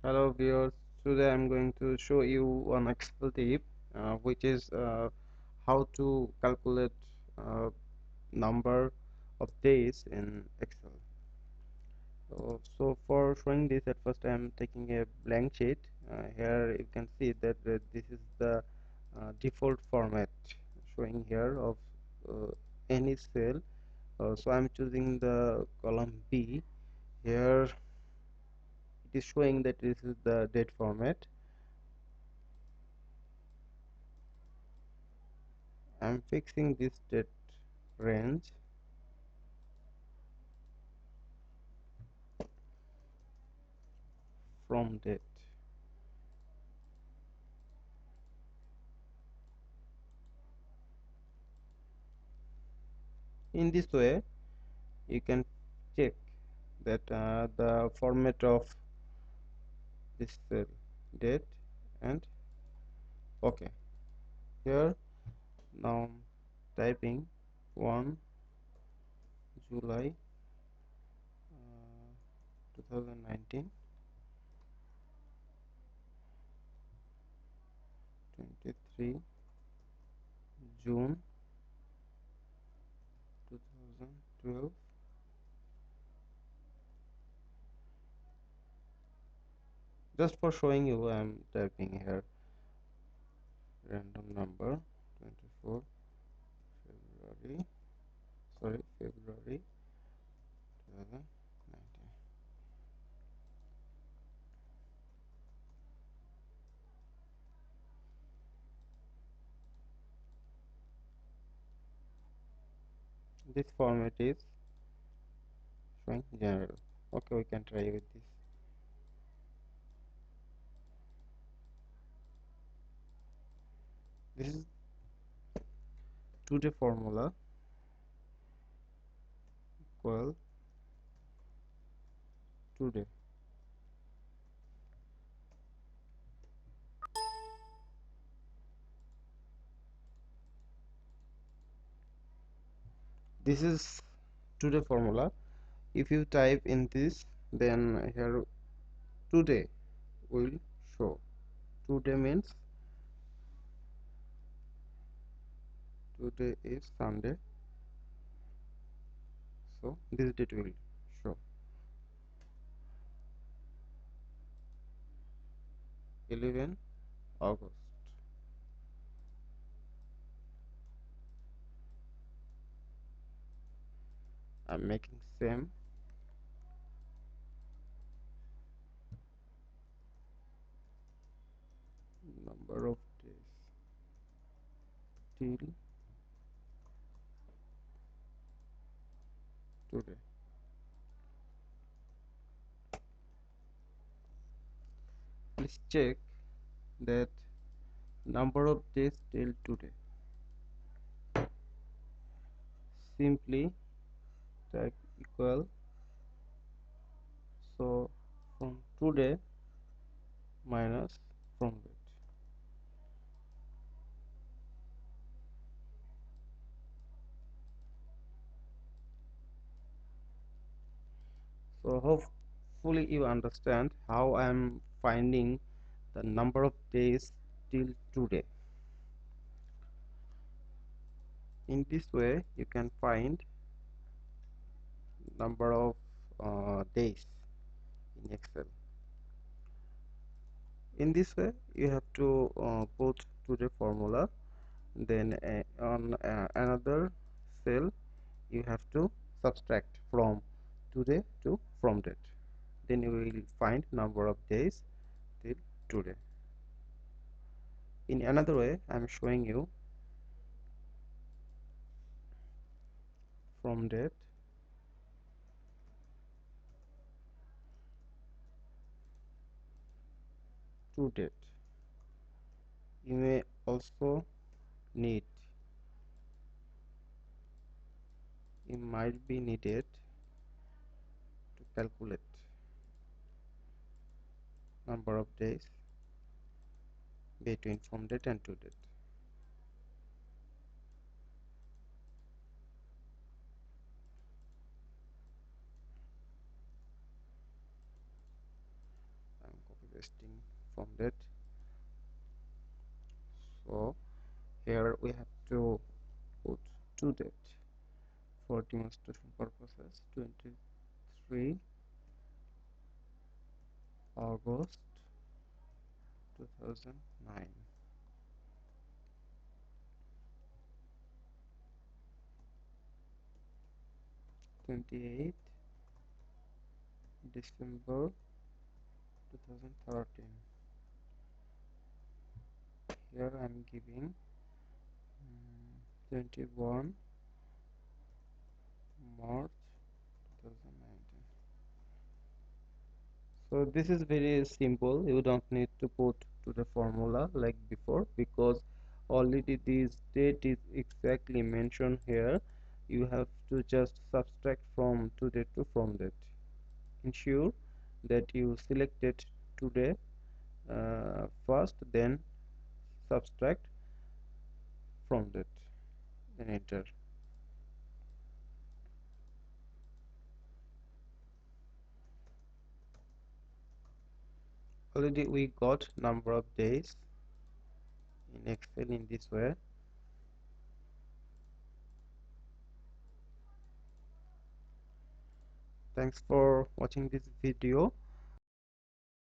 Hello viewers, today I'm going to show you an Excel tip which is how to calculate uh, number of days in Excel. So for showing this, at first I'm taking a blank sheet. Here you can see that this is the default format showing here of uh, any cell. So I'm choosing the column B. Here it is showing that this is the date format. I'm fixing this date range from date. In this way, you can check that the format of this cell date and okay. Here now I'm typing 1 July 2019, 23 June 2012. Just for showing you, I'm typing here random number 24 February, February 2019. This format is showing general. Okay, we can try with this. This is today formula equal today. This is today formula. If you type in this, then here today will show. Today means today is Sunday, so this date will show 11 August. I'm making same number of days till today. Please check that number of days till today. Simply type equal, so from today minus from date. So hopefully you understand how I am finding the number of days till today. In this way you can find number of days in Excel. In this way you have to put today formula, then on another cell you have to subtract from today to from date, then you will find number of days till today. In another way I am showing you from date to date. You may also need, you might be needed to calculate number of days between from date and to date. I'm copy pasting from that. So here we have to put to date for demonstration purposes. 23 August 2009. 28 December 2013. Here I'm giving 21 March 2019. So this is very simple. You don't need to put to the formula like before, because already this date is exactly mentioned here. You have to just subtract from today to from date. Ensure that you selected today first, then subtract from date, then enter. Already we got number of days in Excel in this way. Thanks for watching this video.